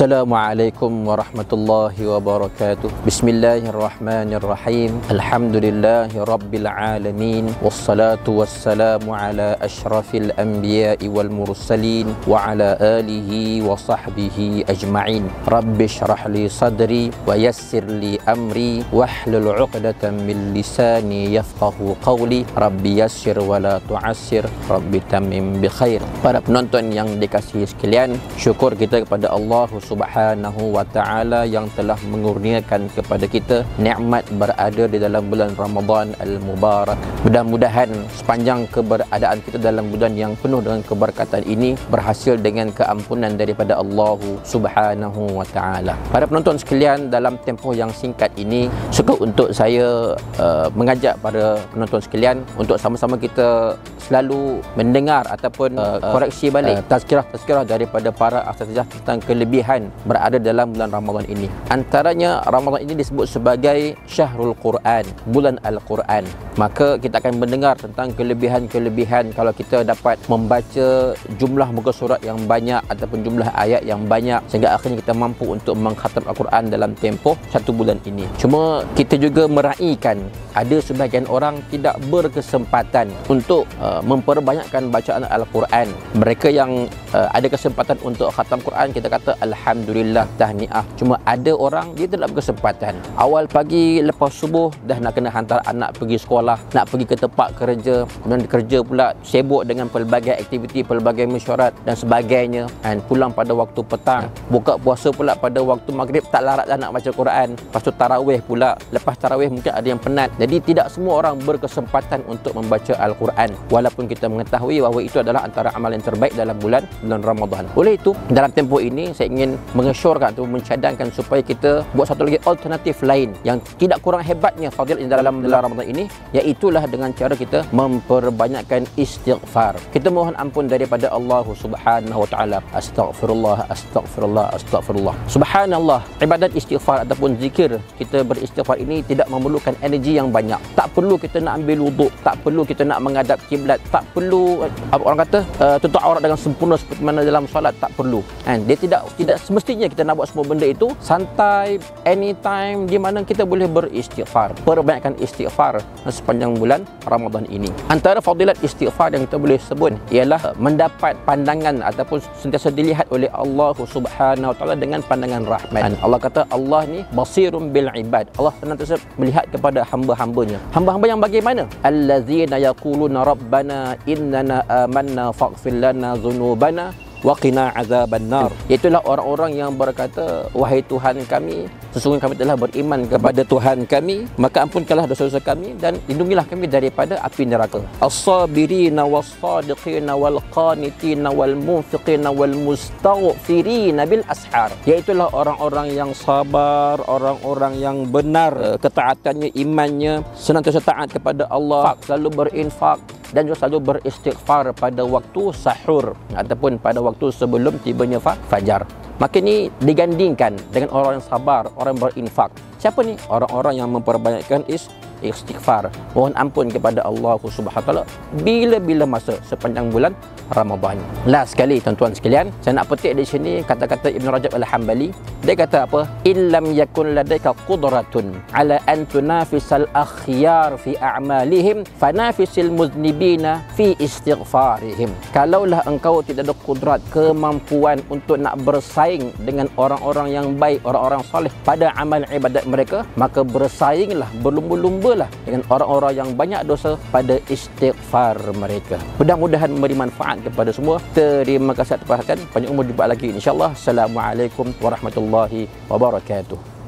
Assalamualaikum warahmatullahi wabarakatuh. Bismillahirrahmanirrahim. Alhamdulillahi rabbil alamin. Wassalatu wassalamu ala ashrafil anbiya'i wal mursalin wa ala alihi wa sahbihi ajma'in. Rabbi shrah li sadri wa yassir li amri wahlul 'uqdatam min lisani yafqahu qawli. Rabbi yassir wa la tu'assir. Rabbi tamim bi khair. Para penonton yang dikasihi sekalian, syukur kita kepada Allah Subhanahu wa ta'ala yang telah mengurniakan kepada kita nikmat berada di dalam bulan Ramadan al-Mubarak. Mudah-mudahan sepanjang keberadaan kita dalam bulan yang penuh dengan keberkatan ini berhasil dengan keampunan daripada Allah Subhanahu wa ta'ala. Para penonton sekalian, dalam tempoh yang singkat ini suka untuk saya mengajak para penonton sekalian untuk sama-sama kita selalu mendengar ataupun koreksi balik tazkirah daripada para asatizah tentang kelebihan berada dalam bulan Ramadan ini. Antaranya, Ramadan ini disebut sebagai Syahrul Quran, bulan Al-Quran. Maka kita akan mendengar tentang kelebihan-kelebihan kalau kita dapat membaca jumlah muka surat yang banyak ataupun jumlah ayat yang banyak sehingga akhirnya kita mampu untuk mengkhatam Al-Quran dalam tempoh satu bulan ini. Cuma kita juga meraihkan ada sebahagian orang tidak berkesempatan untuk memperbanyakkan bacaan Al-Quran. Mereka yang ada kesempatan untuk khatam Quran, kita kata alhamdulillah, tahniah. Cuma ada orang dia tidak berkesempatan. Awal pagi lepas subuh dah nak kena hantar anak pergi sekolah, nak pergi ke tempat kerja, kemudian kerja pula sibuk dengan pelbagai aktiviti, pelbagai mesyuarat dan sebagainya, dan pulang pada waktu petang, buka puasa pula pada waktu maghrib, tak larat dah nak baca Quran. Lepas tu tarawih pula, lepas tarawih mungkin ada yang penat. Jadi tidak semua orang berkesempatan untuk membaca Al-Quran, walaupun kita mengetahui bahawa itu adalah antara amal yang terbaik dalam bulan Ramadan. Oleh itu, dalam tempoh ini saya ingin mengesyorkan atau mencadangkan supaya kita buat satu lagi alternatif lain yang tidak kurang hebatnya fadilah dalam Ramadan ini, iaitulah dengan cara kita memperbanyakkan istighfar. Kita mohon ampun daripada Allah Subhanahu wa ta'ala. Astaghfirullah, astaghfirullah, astaghfirullah. Subhanallah, ibadat istighfar ataupun zikir kita beristighfar ini tidak memerlukan energi yang banyak. Tak perlu kita nak ambil wuduk, tak perlu kita nak menghadap kiblat, tak perlu orang kata tutup aurat dengan sempurna seperti mana dalam solat, tak perlu. Dia tidak semestinya kita nak buat semua benda itu santai, anytime, di mana kita boleh beristighfar. Perbanyakkan istighfar sepanjang bulan Ramadan ini. Antara fadilat istighfar yang kita boleh sebut ialah mendapat pandangan ataupun sentiasa dilihat oleh Allah Subhanahu wa ta'ala dengan pandangan rahmat. Allah kata Allah ni basirun bil ibad. Allah senantiasa melihat kepada hamba-hambanya. Hamba-hamba yang bagaimana? Allazina yaquluna rabbana innana amanna faghfir lana dhunubana wa qina azabannar. Iaitulah orang-orang yang berkata, wahai Tuhan kami, sesungguhnya kami telah beriman kepada Tuhan kami, maka ampunkanlah dosa-dosa kami dan lindungilah kami daripada api neraka. As-sabirina was-sadiqina wal-qanitina wal-munfiqina wal-mustaghfirina bil ashar. Iaitulah orang-orang yang sabar, orang-orang yang benar ketaatannya, imannya, senantiasa taat kepada Allah, selalu berinfak dan juga selalu beristighfar pada waktu sahur ataupun pada waktu sebelum tibanya fajar. Maka ini digandingkan dengan orang yang sabar, orang yang berinfak. Siapa ni? Orang-orang yang memperbanyakkan istighfar, mohon ampun kepada Allah Subhanahu wa ta'ala bila-bila masa sepanjang bulan Ramadan. Last sekali tuan-tuan sekalian, saya nak petik di sini kata-kata Ibn Rajab Al-Hambali. Dia kata apa? Illam yakun ladaika qudratun ala an tunafisal akhyar fi a'malihim fanafisil muznibina fi istighfarihim. Kalaulah engkau tidak ada kudrat, kemampuan untuk nak bersaing dengan orang-orang yang baik, orang-orang soleh pada amal ibadat mereka, maka bersainglah, berlumba-lumbalah dengan orang-orang yang banyak dosa pada istighfar mereka. Mudah-mudahan memberi manfaat kepada semua. Terima kasih atas perhatian. Panjang umur jumpa lagi insya-Allah. Assalamualaikum warahmatullahi wabarakatuh.